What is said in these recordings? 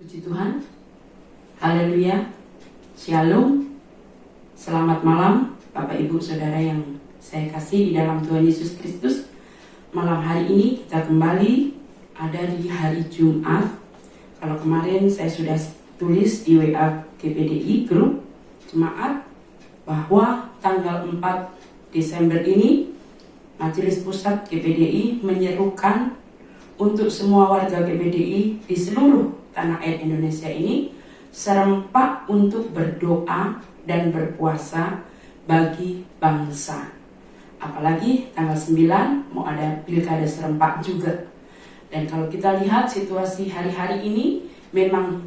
Puji Tuhan, haleluya, shalom, selamat malam Bapak Ibu Saudara yang saya kasih di dalam Tuhan Yesus Kristus. Malam hari ini kita kembali ada di hari Jumat. Kalau kemarin saya sudah tulis di WA GPDI grup Jemaat bahwa tanggal 4 Desember ini Majelis Pusat GPDI menyerukan untuk semua warga GPDI di seluruh tanah air Indonesia ini serempak untuk berdoa dan berpuasa bagi bangsa. Apalagi tanggal 9 mau ada pilkada serempak juga. Dan kalau kita lihat situasi hari-hari ini, memang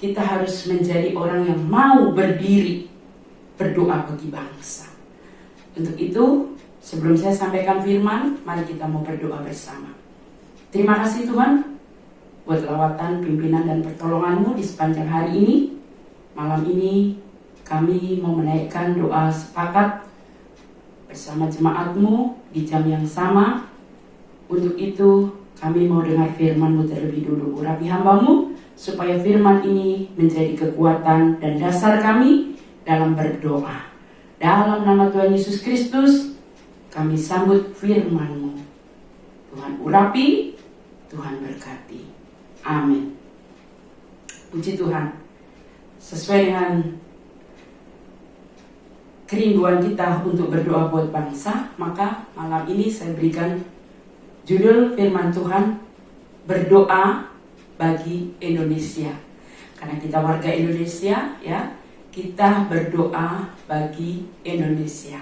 kita harus menjadi orang yang mau berdiri berdoa bagi bangsa. Untuk itu, sebelum saya sampaikan firman, mari kita mau berdoa bersama. Terima kasih Tuhan buat lawatan, pimpinan, dan pertolongan-Mu di sepanjang hari ini. Malam ini kami mau menaikkan doa sepakat bersama jemaat-Mu di jam yang sama. Untuk itu kami mau dengar firman-Mu terlebih dulu. Urapi hamba-Mu supaya firman ini menjadi kekuatan dan dasar kami dalam berdoa. Dalam nama Tuhan Yesus Kristus kami sambut firman-Mu. Tuhan urapi, Tuhan berkati. Amin. Puji Tuhan. Sesuai dengan kerinduan kita untuk berdoa buat bangsa, maka malam ini saya berikan judul firman Tuhan, berdoa bagi Indonesia. Karena kita warga Indonesia, ya, kita berdoa bagi Indonesia.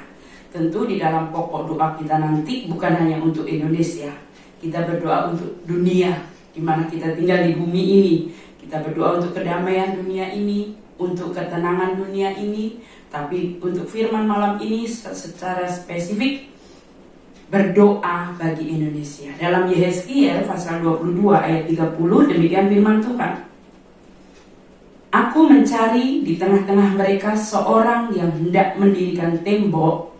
Tentu di dalam pokok doa kita nanti bukan hanya untuk Indonesia. Kita berdoa untuk dunia di mana kita tinggal di bumi ini. Kita berdoa untuk kedamaian dunia ini, untuk ketenangan dunia ini. Tapi untuk firman malam ini secara spesifik berdoa bagi Indonesia. Dalam Yehezkiel pasal 22 ayat 30 demikian firman Tuhan. Aku mencari di tengah-tengah mereka seorang yang hendak mendirikan tembok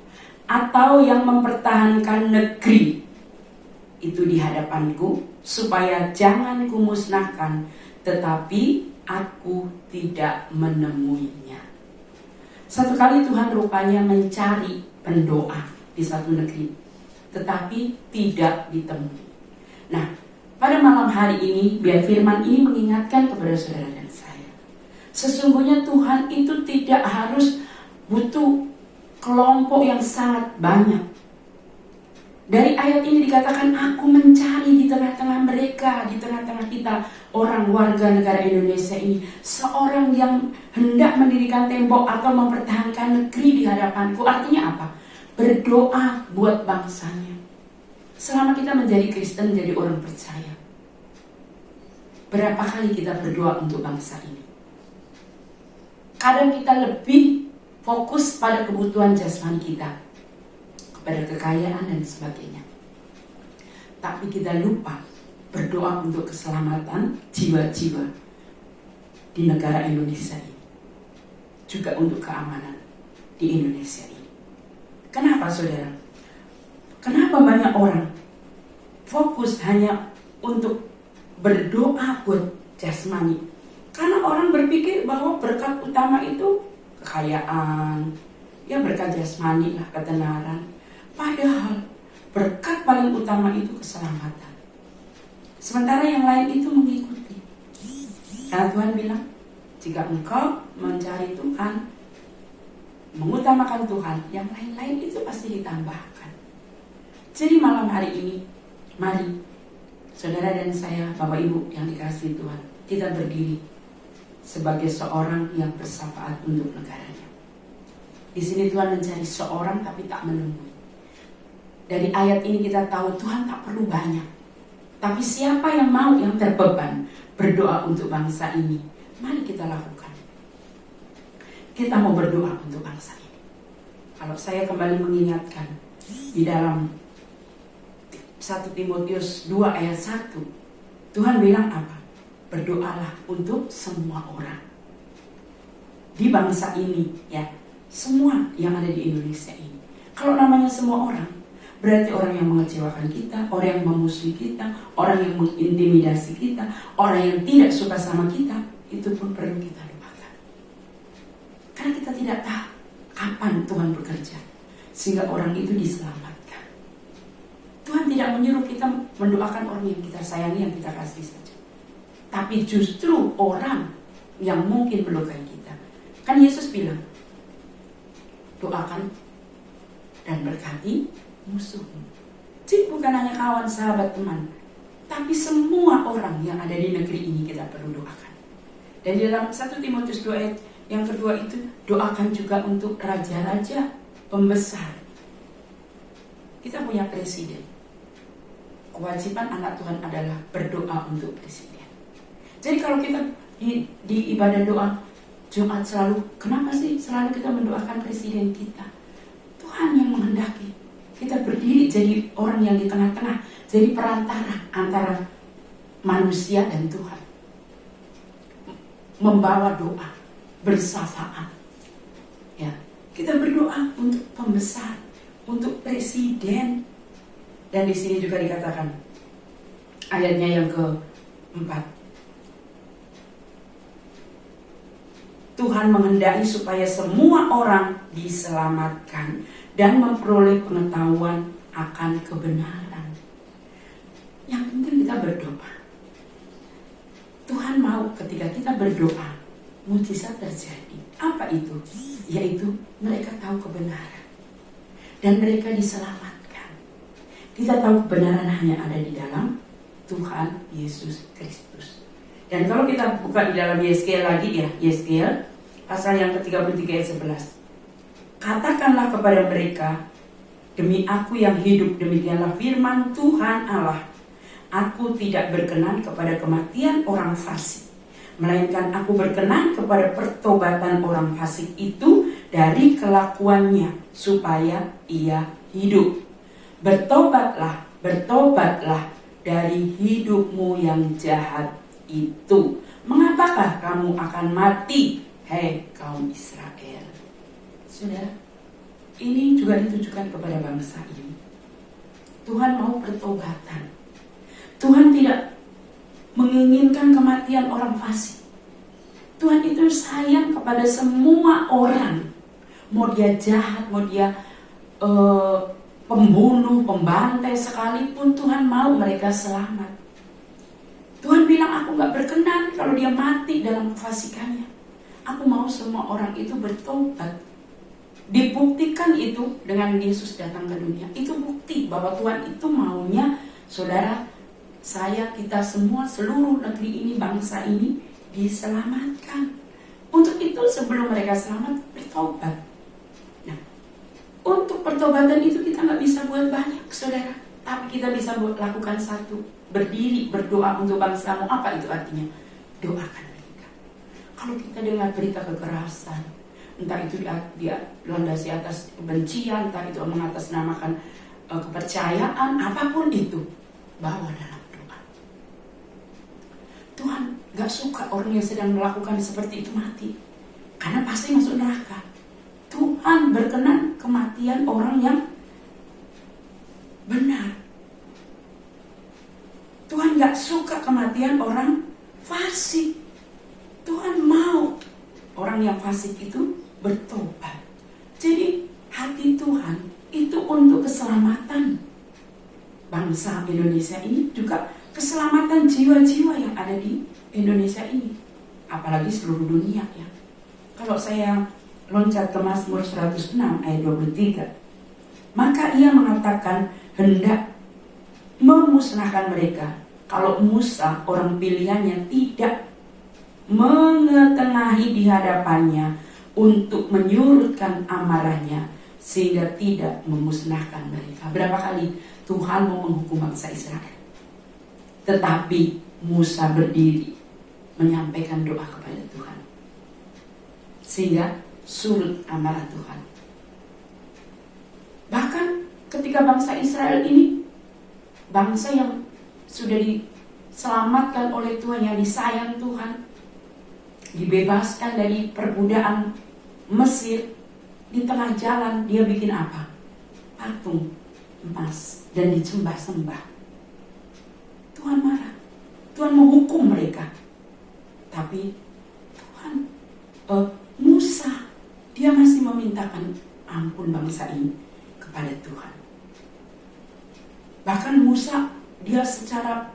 atau yang mempertahankan negeri itu di hadapanku, supaya jangan kumusnahkan, tetapi aku tidak menemuinya. Satu kali Tuhan rupanya mencari pendoa di satu negeri, tetapi tidak ditemui. Nah, pada malam hari ini, biar firman ini mengingatkan kepada saudara dan saya. Sesungguhnya Tuhan itu tidak harus butuh kelompok yang sangat banyak. Dari ayat ini dikatakan, aku mencari di tengah-tengah mereka, di tengah-tengah kita, orang warga negara Indonesia ini, seorang yang hendak mendirikan tembok atau mempertahankan negeri di hadapanku. Artinya apa? Berdoa buat bangsanya. Selama kita menjadi Kristen, menjadi orang percaya, berapa kali kita berdoa untuk bangsa ini? Kadang kita lebih fokus pada kebutuhan jasmani kita, pada kekayaan dan sebagainya. Tapi kita lupa berdoa untuk keselamatan jiwa-jiwa di negara Indonesia ini. Juga untuk keamanan di Indonesia ini. Kenapa saudara? Kenapa banyak orang fokus hanya untuk berdoa buat jasmani? Karena orang berpikir bahwa berkat utama itu kekayaan, ya berkat jasmani lah, ketenaran. Padahal berkat paling utama itu keselamatan. Sementara yang lain itu mengikuti. Karena Tuhan bilang, jika engkau mencari Tuhan, mengutamakan Tuhan, yang lain-lain itu pasti ditambahkan. Jadi malam hari ini, mari saudara dan saya, Bapak Ibu yang dikasihi Tuhan, kita berdiri sebagai seorang yang bersyafaat untuk negaranya. Di sini Tuhan mencari seorang tapi tak menemui. Dari ayat ini kita tahu Tuhan tak perlu banyak. Tapi siapa yang mau, yang terbeban berdoa untuk bangsa ini, mari kita lakukan. Kita mau berdoa untuk bangsa ini. Kalau saya kembali mengingatkan di dalam 1 Timotius 2 ayat 1, Tuhan bilang apa? Berdoalah untuk semua orang. Di bangsa ini, ya, semua yang ada di Indonesia ini. Kalau namanya semua orang, berarti orang yang mengecewakan kita, orang yang memusuhi kita, orang yang mengintimidasi kita, orang yang tidak suka sama kita, itu pun perlu kita doakan. Karena kita tidak tahu kapan Tuhan bekerja sehingga orang itu diselamatkan. Tuhan tidak menyuruh kita mendoakan orang yang kita sayangi, yang kita kasih saja, tapi justru orang yang mungkin melukai kita. Kan Yesus bilang, doakan dan berkati musuhmu. Jadi bukan hanya kawan, sahabat, teman, tapi semua orang yang ada di negeri ini kita perlu doakan. Dan di dalam 1 Timotius 2 ayat yang kedua itu, doakan juga untuk raja-raja, pembesar. Kita punya presiden. Kewajiban anak Tuhan adalah berdoa untuk presiden. Jadi kalau kita di ibadah doa Jumat selalu, kenapa sih selalu kita mendoakan presiden kita? Tuhan yang menghendaki kita berdiri jadi orang yang di tengah-tengah, jadi perantara antara manusia dan Tuhan, membawa doa, bersyafaat. Ya, kita berdoa untuk pembesar, untuk presiden. Dan di sini juga dikatakan ayatnya yang keempat, Tuhan menghendaki supaya semua orang diselamatkan dan memperoleh pengetahuan akan kebenaran. Yang penting kita berdoa. Tuhan mau ketika kita berdoa, mujizat terjadi. Apa itu? Yaitu mereka tahu kebenaran dan mereka diselamatkan. Kita tahu kebenaran hanya ada di dalam Tuhan Yesus Kristus. Dan kalau kita buka di dalam Yeskiel lagi ya, Yeskiel pasal yang ke-33 ayat 11. Katakanlah kepada mereka, demi aku yang hidup, demikianlah firman Tuhan Allah, aku tidak berkenan kepada kematian orang fasik, melainkan aku berkenan kepada pertobatan orang fasik itu dari kelakuannya, supaya ia hidup. Bertobatlah, bertobatlah dari hidupmu yang jahat itu. Mengapakah kamu akan mati, hei kaum Israel? Saudara, ini juga ditujukan kepada bangsa ini. Tuhan mau pertobatan. Tuhan tidak menginginkan kematian orang fasik. Tuhan itu sayang kepada semua orang. Mau dia jahat, mau dia pembunuh, pembantai sekalipun, Tuhan mau mereka selamat. Tuhan bilang, aku gak berkenan kalau dia mati dalam kefasikannya. Aku mau semua orang itu bertobat. Dibuktikan itu dengan Yesus datang ke dunia. Itu bukti bahwa Tuhan itu maunya saudara, saya, kita semua, seluruh negeri ini, bangsa ini diselamatkan. Untuk itu sebelum mereka selamat, bertobat. Nah, untuk pertobatan itu kita gak bisa buat banyak, saudara. Tapi kita bisa lakukan satu, berdiri, berdoa untuk bangsamu. Apa itu artinya? Doakan mereka. Kalau kita dengar berita kekerasan, entah itu dilandasi atas kebencian, entah itu mengatasnamakan kepercayaan, apapun itu, bawa dalam doa. Tuhan gak suka orang yang sedang melakukan seperti itu mati, karena pasti masuk neraka. Tuhan berkenan kematian orang yang benar. Tuhan gak suka kematian orang fasik. Tuhan mau orang yang fasik itu bertobat. Jadi hati Tuhan itu untuk keselamatan bangsa Indonesia ini, juga keselamatan jiwa-jiwa yang ada di Indonesia ini, apalagi seluruh dunia ya. Kalau saya loncat ke Mazmur 106 ayat 23, maka ia mengatakan hendak memusnahkan mereka kalau Musa orang pilihannya tidak mengetengahi di hadapannya untuk menyurutkan amarahnya sehingga tidak memusnahkan mereka. Berapa kali Tuhan mau menghukum bangsa Israel, tetapi Musa berdiri menyampaikan doa kepada Tuhan sehingga surut amarah Tuhan. Bahkan ketika bangsa Israel ini, bangsa yang sudah diselamatkan oleh Tuhan, yang disayang Tuhan, dibebaskan dari perbudakan Mesir, di tengah jalan dia bikin apa? Patung. emas dan disembah-sembah. Tuhan marah. Tuhan menghukum mereka. Tapi Tuhan, Musa, dia masih memintakan ampun bangsa ini kepada Tuhan. Bahkan Musa, dia secara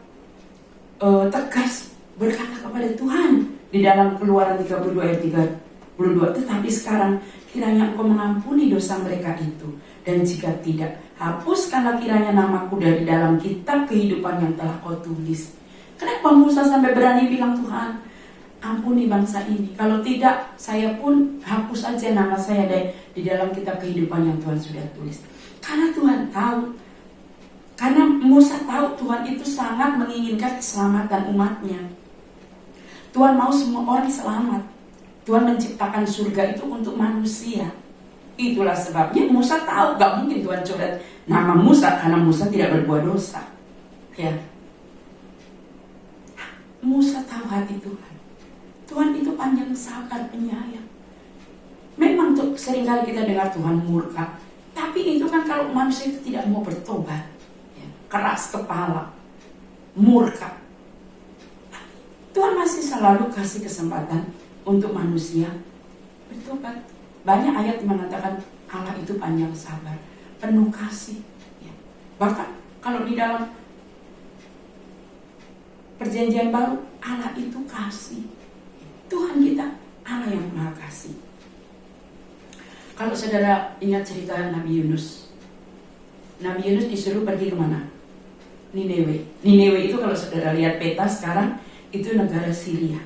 tegas berkata kepada Tuhan di dalam Keluaran 32 ayat 32, tetapi sekarang kiranya Engkau mengampuni dosa mereka itu, dan jika tidak, hapuskanlah kiranya namaku dari dalam kitab kehidupan yang telah Kau tulis. Kenapa Musa sampai berani bilang, Tuhan, ampuni bangsa ini, kalau tidak saya pun hapus aja nama saya di dalam kitab kehidupan yang Tuhan sudah tulis. Karena Tuhan tahu, karena Musa tahu Tuhan itu sangat menginginkan keselamatan umatnya. Tuhan mau semua orang selamat. Tuhan menciptakan surga itu untuk manusia. Itulah sebabnya Musa tahu gak mungkin Tuhan coret nama Musa, karena Musa tidak berbuat dosa. Ya, Musa tahu hati Tuhan. Tuhan itu panjang sabar, penyayang. Memang seringkali kita dengar Tuhan murka, tapi itu kan kalau manusia itu tidak mau bertobat, ya, keras kepala, murka. Tuhan masih selalu kasih kesempatan untuk manusia bertobat. Banyak ayat mengatakan Allah itu panjang sabar, penuh kasih. Ya. Bahkan kalau di dalam Perjanjian Baru, Allah itu kasih. Tuhan kita Allah yang maha kasih. Kalau saudara ingat cerita Nabi Yunus, Nabi Yunus disuruh pergi kemana? Nineveh. Nineveh itu kalau saudara lihat peta sekarang, itu negara Syria.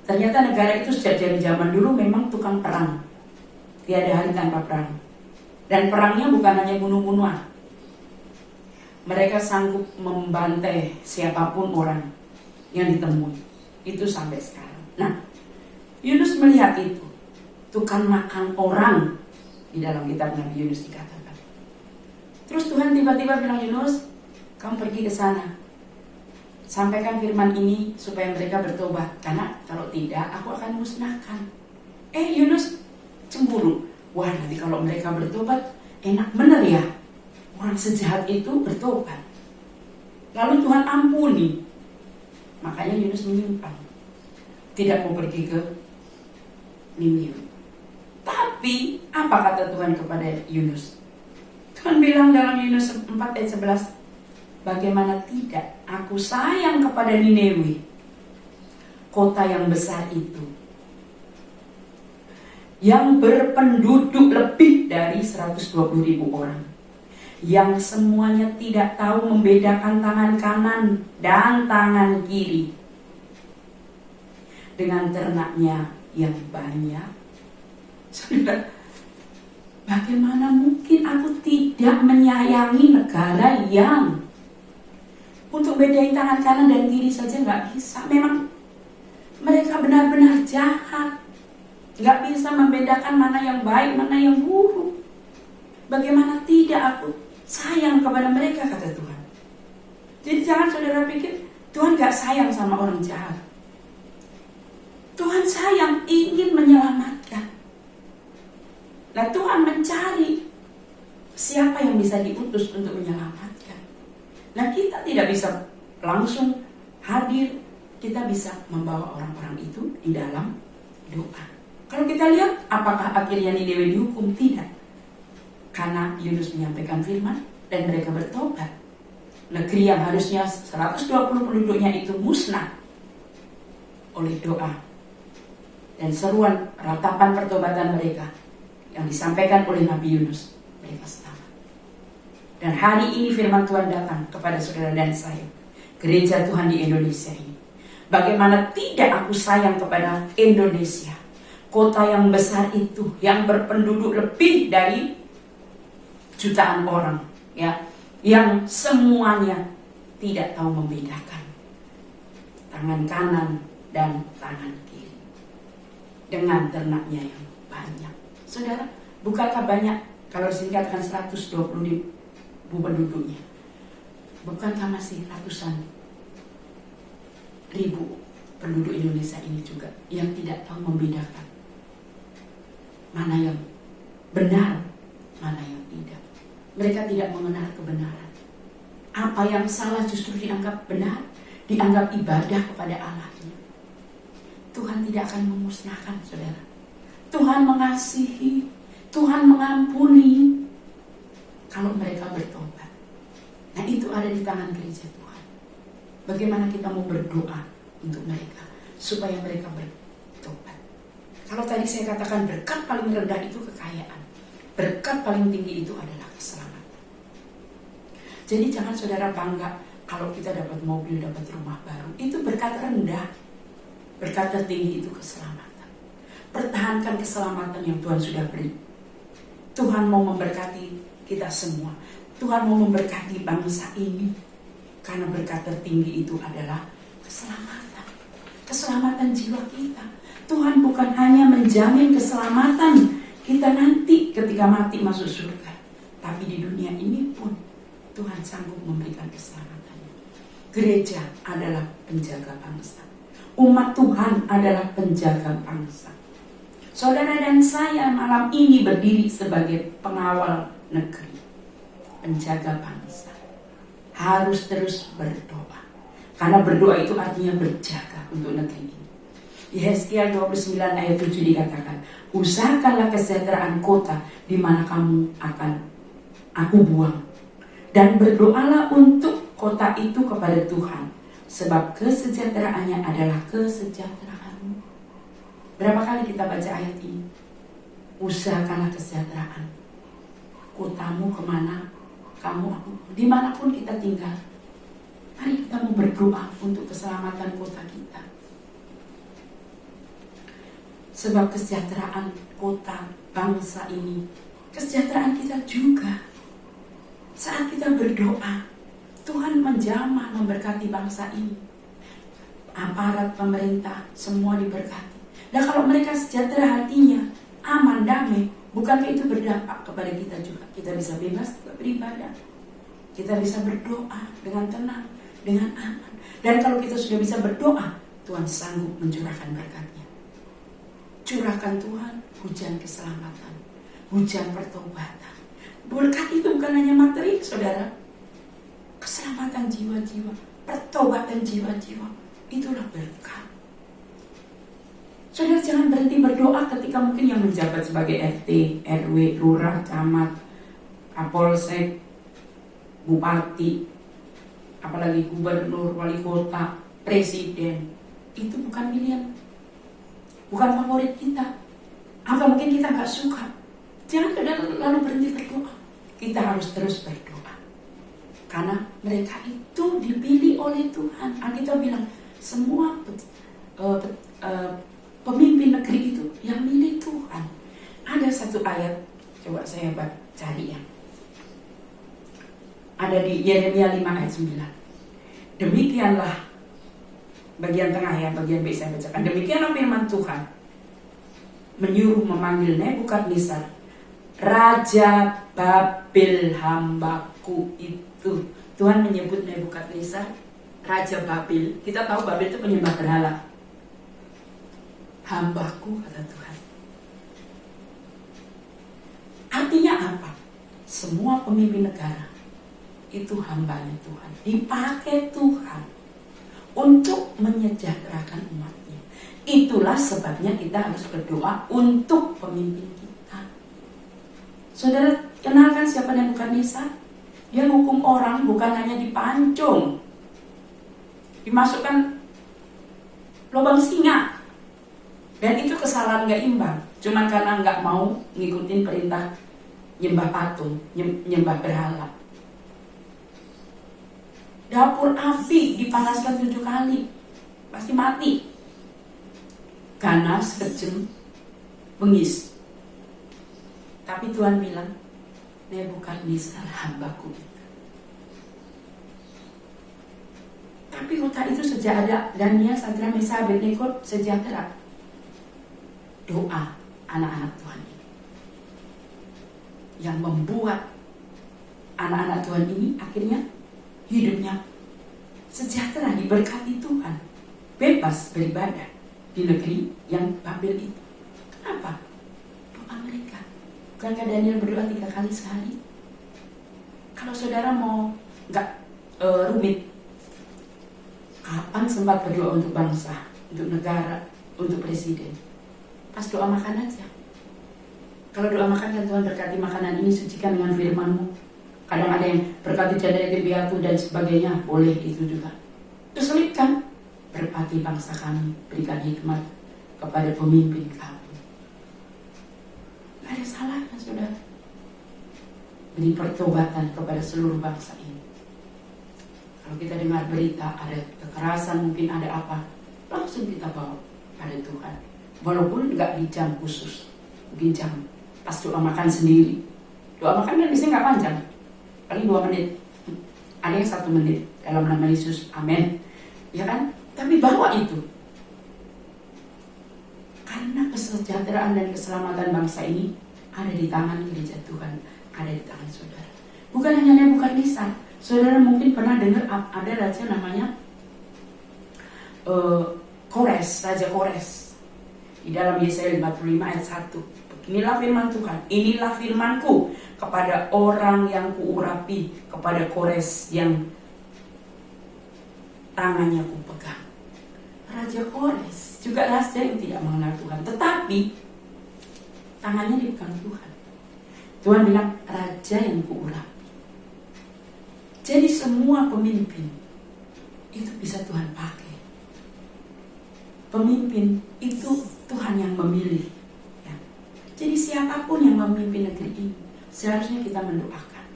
Ternyata negara itu sejak dari zaman dulu memang tukang perang. Tiada hari tanpa perang. Dan perangnya bukan hanya bunuh-bunuhan. Mereka sanggup membantai siapapun orang yang ditemui. Itu sampai sekarang. Nah, Yunus melihat itu. Tukang makan orang di dalam kitab Nabi Yunus dikatakan. Terus Tuhan tiba-tiba bilang, Yunus, kamu pergi ke sana. Sampaikan firman ini supaya mereka bertobat. Karena kalau tidak, aku akan musnahkan. Yunus cemburu. Wah, nanti kalau mereka bertobat, enak bener ya. Orang sejahat itu bertobat. Lalu Tuhan ampuni. Makanya Yunus menyimpang. Tidak mau pergi ke Niniwe. Tapi, apa kata Tuhan kepada Yunus? Tuhan bilang dalam Yunus 4 ayat 11, bagaimana tidak, aku sayang kepada Niniwe, kota yang besar itu, yang berpenduduk lebih dari 120.000 orang, yang semuanya tidak tahu membedakan tangan kanan dan tangan kiri, dengan ternaknya yang banyak. Saudara, bagaimana mungkin aku tidak menyayangi negara yang untuk bedain tangan kanan dan kiri saja nggak bisa. Memang mereka benar-benar jahat, nggak bisa membedakan mana yang baik, mana yang buruk. Bagaimana tidak aku sayang kepada mereka, kata Tuhan. Jadi jangan saudara pikir Tuhan gak sayang sama orang jahat. Tuhan sayang, ingin menyelamatkan. Nah, Tuhan mencari siapa yang bisa diutus untuk menyelamatkan. Nah, kita tidak bisa langsung hadir, kita bisa membawa orang-orang itu di dalam doa. Kalau kita lihat, apakah akhirnya Niniwe dihukum? Tidak. Karena Yunus menyampaikan firman dan mereka bertobat. Negeri yang harusnya 120 penduduknya itu musnah oleh doa dan seruan ratapan pertobatan mereka yang disampaikan oleh Nabi Yunus. Mereka selamat. Dan hari ini firman Tuhan datang kepada saudara dan saya, gereja Tuhan di Indonesia ini. Bagaimana tidak aku sayang kepada Indonesia, kota yang besar itu, yang berpenduduk lebih dari jutaan orang, ya, yang semuanya tidak tahu membedakan tangan kanan dan tangan kiri, dengan ternaknya yang banyak. Saudara, bukankah banyak, kalau disingkatkan 120.000 penduduknya, bukankah masih ratusan ribu penduduk Indonesia ini juga yang tidak tahu membedakan mana yang benar, mana yang tidak. Mereka tidak mengenal kebenaran. Apa yang salah justru dianggap benar, dianggap ibadah kepada Allahnya. Tuhan tidak akan memusnahkan, saudara. Tuhan mengasihi, Tuhan mengampuni kalau mereka bertobat. Nah, itu ada di tangan gereja Tuhan. Bagaimana kita mau berdoa untuk mereka supaya mereka bertobat. Kalau tadi saya katakan berkat paling rendah itu kekayaan, berkat paling tinggi itu adalah keselamatan. Jadi jangan saudara bangga kalau kita dapat mobil, dapat rumah baru. Itu berkat rendah. Berkat tertinggi itu keselamatan. Pertahankan keselamatan yang Tuhan sudah beri. Tuhan mau memberkati kita semua. Tuhan mau memberkati bangsa ini. Karena berkat tertinggi itu adalah keselamatan. Keselamatan jiwa kita. Tuhan bukan hanya menjamin keselamatan kita nanti ketika mati masuk surga. Tapi di dunia ini pun Tuhan sanggup memberikan keselamatannya. Gereja adalah penjaga bangsa. Umat Tuhan adalah penjaga bangsa. Saudara dan saya malam ini berdiri sebagai pengawal negeri, penjaga bangsa. Harus terus berdoa. Karena berdoa itu artinya berjaga untuk negeri ini. Yesaya 29 ayat 7 dikatakan, usahakanlah kesejahteraan kota di mana aku buang. Dan berdoalah untuk kota itu kepada Tuhan. Sebab kesejahteraannya adalah kesejahteraanmu. Berapa kali kita baca ayat ini? Usahakanlah kesejahteraan kotamu, kemana kamu, aku, dimanapun kita tinggal. Mari kita mau berdoa untuk keselamatan kota kita. Sebab kesejahteraan kota, bangsa ini, kesejahteraan kita juga. Saat kita berdoa, Tuhan menjamah memberkati bangsa ini. Aparat pemerintah semua diberkati. Dan kalau mereka sejahtera hatinya, aman, damai, bukankah itu berdampak kepada kita juga? Kita bisa bebas beribadah. Kita bisa berdoa dengan tenang, dengan aman. Dan kalau kita sudah bisa berdoa, Tuhan sanggup mencurahkan berkatnya. Curahkan Tuhan hujan keselamatan, hujan pertobatan. Berkat itu bukan hanya materi, saudara. Keselamatan jiwa-jiwa, pertobatan jiwa-jiwa, itulah berkat. Saudara jangan berhenti berdoa ketika mungkin yang menjabat sebagai RT, RW, lurah, camat, kapolsek, bupati, apalagi gubernur, wali kota, presiden. Itu bukan pilihan, bukan favorit kita. Apa mungkin kita gak suka? Jangan lalu berhenti berdoa. Kita harus terus berdoa. Karena mereka itu dipilih oleh Tuhan. Alkitab bilang, semua pemimpin negeri itu yang milih Tuhan. Ada satu ayat, coba saya cari ya. Ada di Yeremia 5 ayat 9. Demikianlah, bagian tengah ya, bagian B saya bacakan. Demikianlah firman Tuhan, menyuruh memanggil Nebukadnezar, Raja Babel hambaku itu. Tuhan menyebut Nebukadnezar Raja Babel. Kita tahu Babel itu penyembah berhala. Hambaku, kata Tuhan. Artinya apa? Semua pemimpin negara itu hambanya Tuhan, dipakai Tuhan untuk menyejahterakan umatnya. Itulah sebabnya kita harus berdoa untuk pemimpin kita. Saudara kenalkan siapa Nebukadnezar? Dia hukum orang bukan hanya dipancung, dimasukkan lubang singa. Dan itu kesalahan gak imbang. Cuman karena gak mau ngikutin perintah nyembah patung, nyembah berhala. Dapur api dipanaskan 7 kali, pasti mati. Ganas, kejam, bengis. Tapi Tuhan bilang, Nebukadnezar hambaku itu. Tapi kota itu sejak ada Daniel, Sadrak, Mesakh, Abednego sejahtera. Doa anak-anak Tuhan ini yang membuat anak-anak Tuhan ini akhirnya hidupnya sejahtera, diberkati Tuhan, bebas beribadah di negeri yang Babel itu. Kenapa? Doa mereka. Bukankah Daniel berdoa 3 kali sehari? Kalau saudara mau nggak rumit, kapan sempat berdoa untuk bangsa, untuk negara, untuk presiden? Pas doa makan aja. Kalau doa makan kan Tuhan berkati makanan ini, sucikan dengan firman-Mu. Kadang ada yang berkati janda yatim piatu dan sebagainya, boleh itu juga. Itu selipkan, berkati bangsa kami, berikan hikmat kepada pemimpin kami. Gak ada salahnya saudara. Beri pertobatan kepada seluruh bangsa ini. Kalau kita dengar berita ada kekerasan, mungkin ada apa, langsung kita bawa pada Tuhan. Walaupun gak di jam khusus, mungkin jam pas doa makan sendiri. Doa makan kan biasanya gak panjang, paling 2 menit. Ada yang 1 menit dalam nama Yesus, amin. Ya kan? Tapi bawa itu. Karena kesejahteraan dan keselamatan bangsa ini ada di tangan gereja Tuhan, ada di tangan saudara. Bukan hanya Nebukadnezar. Saudara mungkin pernah dengar ada raja namanya Kores, Raja Kores. Di dalam Yesaya 55 ayat 1. Inilah firman Tuhan, inilah firmanku kepada orang yang kuurapi, kepada Kores yang tangannya kupegang. Raja Kores juga raja yang tidak mengenal Tuhan, tetapi tangannya dipegang Tuhan. Tuhan bilang raja yang kuurapi. Jadi semua pemimpin itu bisa Tuhan pakai. Pemimpin itu Tuhan yang memilih. Ya. Jadi siapapun yang memimpin negeri ini, seharusnya kita mendoakan.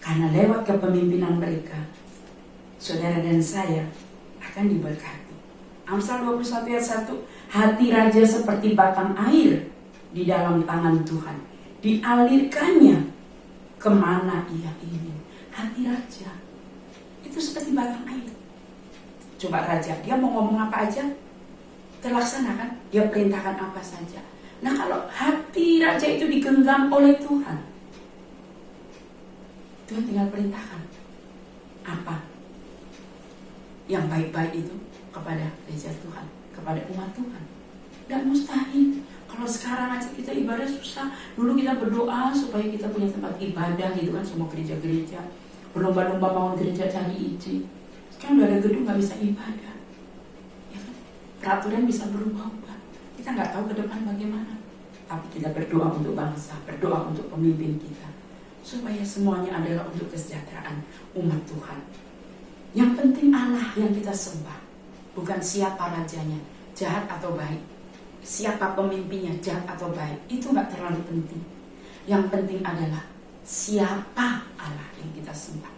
Karena lewat kepemimpinan mereka, saudara dan saya akan diberkati. Amsal 21 ayat 1, hati raja seperti batang air di dalam tangan Tuhan, dialirkannya kemana ia ingin. Hati raja itu seperti batang air. Coba raja, dia mau ngomong apa aja terlaksana kan? Dia perintahkan apa saja. Nah kalau hati raja itu digenggam oleh Tuhan, Tuhan tinggal perintahkan apa yang baik-baik itu kepada gereja Tuhan, kepada umat Tuhan. Dan mustahil. Kalau sekarang aja kita ibadah susah. Dulu kita berdoa supaya kita punya tempat ibadah gitu kan, semua gereja-gereja berlomba-lomba bangun gereja cari izin. Sekarang udah ada gedung gak bisa ibadah, ya kan? Peraturan bisa berubah-ubah. Kita nggak tahu ke depan bagaimana. Tapi kita berdoa untuk bangsa, berdoa untuk pemimpin kita, supaya semuanya adalah untuk kesejahteraan umat Tuhan. Yang penting Allah yang kita sembah, bukan siapa rajanya, jahat atau baik. Siapa pemimpinnya, jahat atau baik, itu gak terlalu penting. Yang penting adalah siapa Allah yang kita sembah,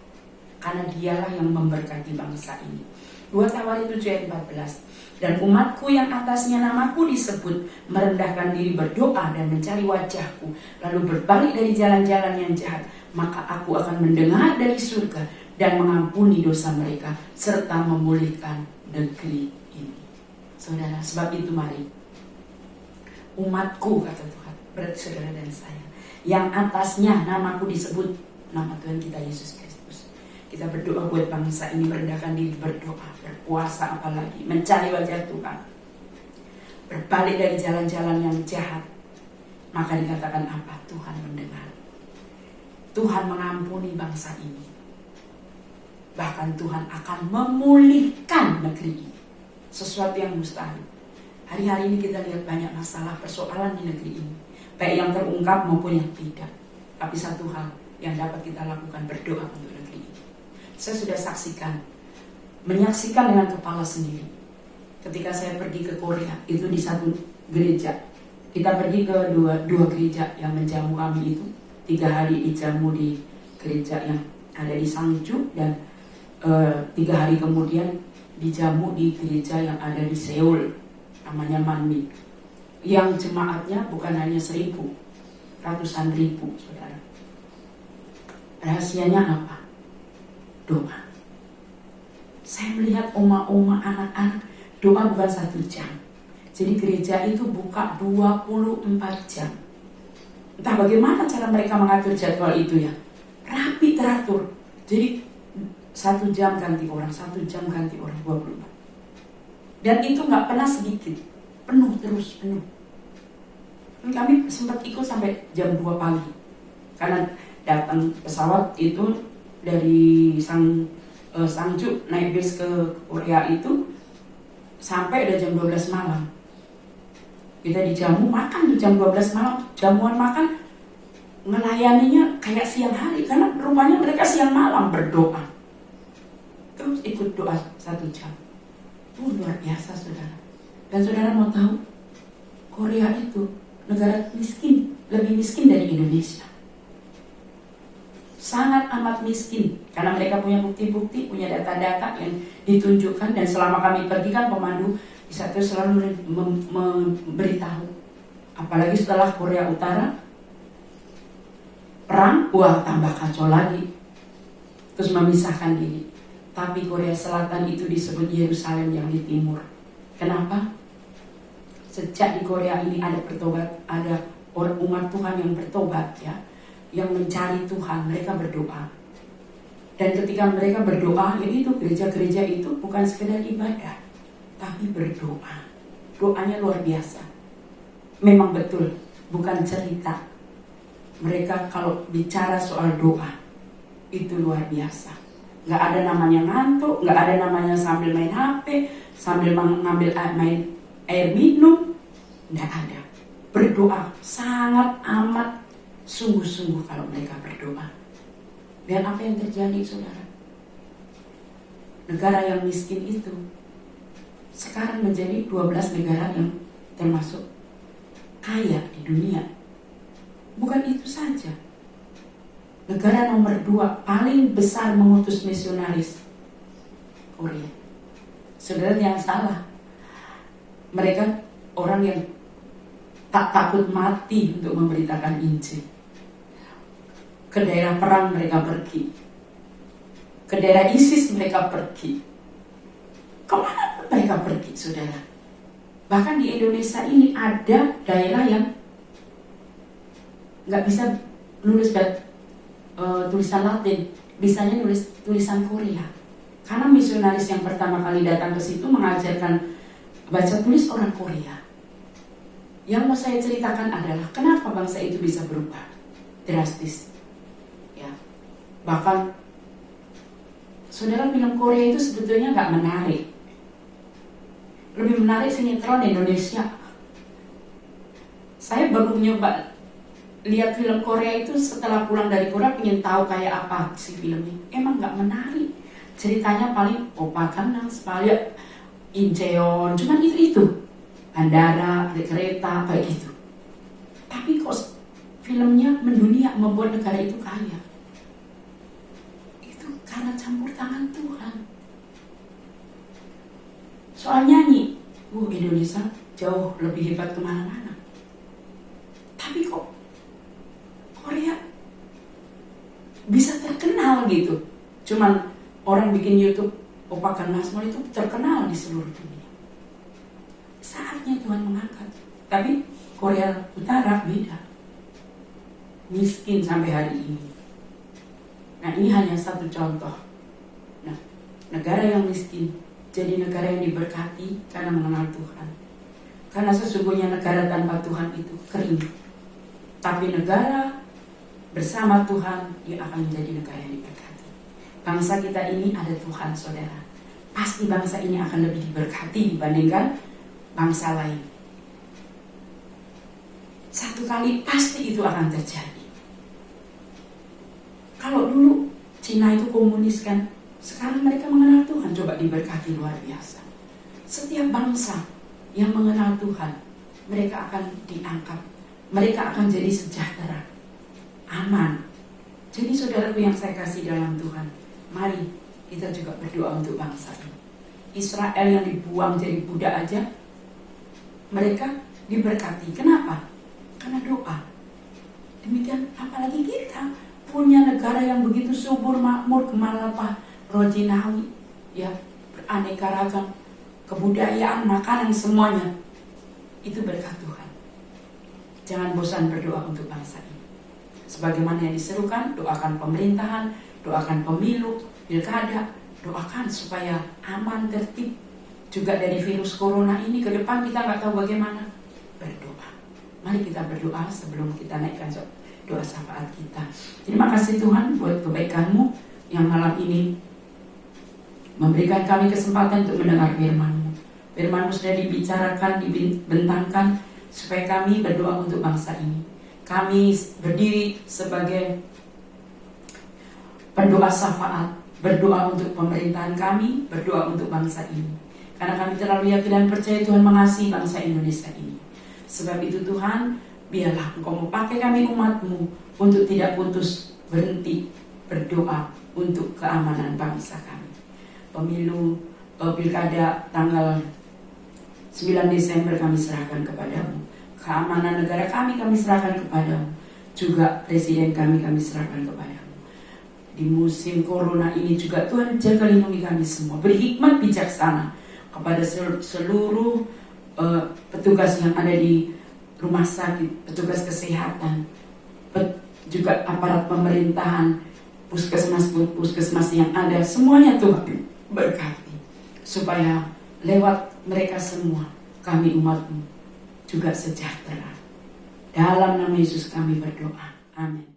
karena dialah yang memberkati bangsa ini. 2 Tawarik 7 ayat 14. Dan umatku yang atasnya namaku disebut merendahkan diri, berdoa dan mencari wajahku, lalu berbalik dari jalan-jalan yang jahat, maka aku akan mendengar dari surga dan mengampuni dosa mereka serta memulihkan negeri ini. Saudara, sebab itu mari umatku, kata Tuhan, berarti saudara dan saya, yang atasnya namaku disebut, nama Tuhan kita Yesus Kristus. Kita berdoa buat bangsa ini, merendahkan diri, berdoa, berpuasa, apalagi mencari wajah Tuhan, berbalik dari jalan-jalan yang jahat. Maka dikatakan apa? Tuhan mendengar, Tuhan mengampuni bangsa ini, bahkan Tuhan akan memulihkan negeri ini. Sesuatu yang mustahil. Hari-hari ini kita lihat banyak masalah, persoalan di negeri ini, baik yang terungkap maupun yang tidak. Tapi satu hal yang dapat kita lakukan, berdoa untuk negeri ini. Saya sudah menyaksikan dengan kepala sendiri. Ketika saya pergi ke Korea, itu di satu gereja. Kita pergi ke dua gereja yang menjamu kami itu. 3 hari dijamu di gereja yang ada di Sangju, dan 3 hari kemudian dijamu di gereja yang ada di Seoul, namanya Manmi, yang jemaatnya bukan hanya 1.000, ratusan ribu, saudara. Rahasianya apa? Doa. Saya melihat oma-oma, anak-anak doa bukan 1 jam. Jadi gereja itu buka 24 jam. Entah bagaimana cara mereka mengatur jadwal itu ya, rapi, teratur. Jadi 1 jam ganti orang, 1 jam ganti orang, 24. Dan itu gak pernah sedikit, penuh terus, penuh. Kami sempat ikut sampai jam 2 pagi. karena datang pesawat itu dari Sangju naik bis ke Korea itu sampai udah jam 12 malam. Kita dijamu makan di jam 12 malam, jamuan makan melayaninya kayak siang hari karena rupanya mereka siang malam berdoa. Terus ikut doa 1 jam. Luar biasa saudara. Dan saudara mau tahu, Korea itu negara miskin, lebih miskin dari Indonesia. Sangat amat miskin karena mereka punya bukti-bukti, punya data-data yang ditunjukkan, dan selama kami pergi kan pemandu wisata selalu memberitahu. Apalagi setelah Korea Utara perang, wah tambah kacau lagi. Terus memisahkan diri. Tapi Korea Selatan itu disebut Yerusalem yang di timur. Kenapa? Sejak di Korea ini ada umat Tuhan yang bertobat ya, yang mencari Tuhan, mereka berdoa. Dan ketika mereka berdoa, yaitu gereja-gereja itu bukan sekedar ibadah, tapi berdoa. Doanya luar biasa. Memang betul, bukan cerita. Mereka kalau bicara soal doa, itu luar biasa. Gak ada namanya ngantuk, gak ada namanya sambil main HP, sambil mengambil air minum, gak ada. Berdoa sangat amat sungguh-sungguh kalau mereka berdoa. Dan apa yang terjadi saudara? Negara yang miskin itu sekarang menjadi 12 negara yang termasuk kaya di dunia. Bukan itu saja, negara nomor 2 paling besar mengutus misionaris, Korea. Saudara, yang salah, mereka orang yang tak takut mati untuk memberitakan Injil. Ke daerah perang mereka pergi, ke daerah ISIS mereka pergi, kemana pun mereka pergi saudara. Bahkan di Indonesia ini ada daerah yang gak bisa nulis tulisan Latin, bisanya nulis tulisan Korea. Karena misionaris yang pertama kali datang ke situ mengajarkan baca tulis orang Korea. Yang mau saya ceritakan adalah kenapa bangsa itu bisa berubah drastis. Ya, bahkan saudara, film Korea itu sebetulnya nggak menarik. Lebih menarik sinetron Indonesia. Saya baru nyoba lihat film Korea itu setelah pulang dari Korea, pengen tahu kayak apa sih filmnya. Emang nggak menarik. Ceritanya paling opa Gangnam Style, Incheon, cuman itu. Bandara, ada kereta, kayak gitu. Tapi kok filmnya mendunia, membuat negara itu kaya. Itu karena campur tangan Tuhan. Soal nyanyi, Indonesia jauh lebih hebat kemana-mana. Tapi kok Korea bisa terkenal gitu. Cuman orang bikin YouTube, Oppa Gangnam Style itu terkenal di seluruh dunia. Saatnya Tuhan mengangkat. Tapi Korea Utara beda, miskin sampai hari ini. Nah, ini hanya satu contoh. Nah, negara yang miskin jadi negara yang diberkati karena mengenal Tuhan. Karena sesungguhnya negara tanpa Tuhan itu kering. Tapi negara bersama Tuhan, dia akan menjadi negara yang diberkati. Bangsa kita ini ada Tuhan saudara. Pasti bangsa ini akan lebih diberkati dibandingkan bangsa lain. Satu kali pasti itu akan terjadi. Kalau dulu Cina itu komunis kan, sekarang mereka mengenal Tuhan, coba diberkati luar biasa. Setiap bangsa yang mengenal Tuhan, mereka akan diangkat, mereka akan jadi sejahtera, aman. Jadi saudaraku yang saya kasih dalam Tuhan, mari kita juga berdoa untuk bangsa ini. Israel yang dibuang jadi budak aja, mereka diberkati. Kenapa? Karena doa. Demikian apalagi kita punya negara yang begitu subur, makmur, gemalapah, rojinawi, ya, beraneka ragam, kebudayaan, makanan, semuanya. Itu berkat Tuhan. Jangan bosan berdoa untuk bangsa ini. Sebagaimana yang diserukan, doakan pemerintahan, doakan pemilu, pilkada, doakan supaya aman, tertib. Juga dari virus corona ini ke depan kita nggak tahu bagaimana. Berdoa. Mari kita berdoa sebelum kita naikkan doa syafaat kita. Terima kasih Tuhan buat kebaikan-Mu yang malam ini memberikan kami kesempatan untuk mendengar firman-Mu. Firman-Mu sudah dibicarakan, dibentangkan supaya kami berdoa untuk bangsa ini. Kami berdiri sebagai pendoa syafaat, berdoa untuk pemerintahan kami, berdoa untuk bangsa ini. Karena kami terlalu yakin dan percaya Tuhan mengasihi bangsa Indonesia ini. Sebab itu Tuhan, biarlah Engkau mau pakai kami umat-Mu untuk tidak putus berhenti berdoa untuk keamanan bangsa kami. Pemilu pilkada tanggal 9 Desember kami serahkan kepadamu. Keamanan negara kami serahkan kepadamu. Juga presiden kami serahkan kepadamu. Di musim corona ini juga Tuhan jaga lindungi kami semua. Beri hikmat bijaksana kepada seluruh petugas yang ada di rumah sakit, petugas kesehatan, juga aparat pemerintahan, puskesmas yang ada, semuanya Tuhan berkati, supaya lewat mereka semua kami umat-Mu juga sejahtera. Dalam nama Yesus kami berdoa. Amin.